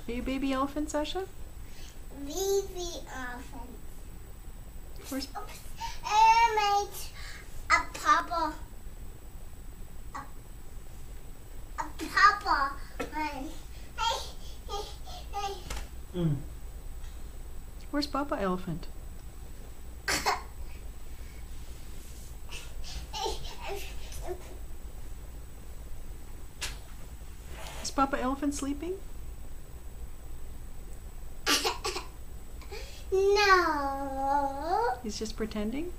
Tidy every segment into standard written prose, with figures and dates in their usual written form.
Are you a baby elephant, Sasha? Baby elephant. Where's Oops. I made a papa. A papa one. Hey. Where's Papa Elephant? Is Papa Elephant sleeping? No. He's just pretending?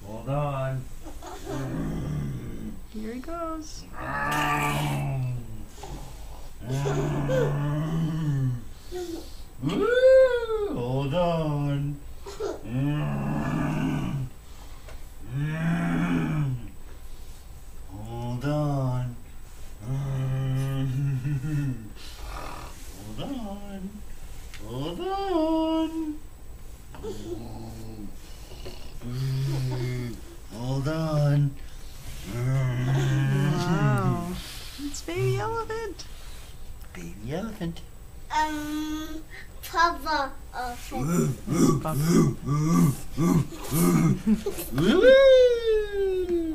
Hold on. Here he goes. Hold on. Hold on. Hold on. Hold on. Hold on. Wow. It's baby elephant. Baby elephant. Papa elephant. It's Papa. Woo!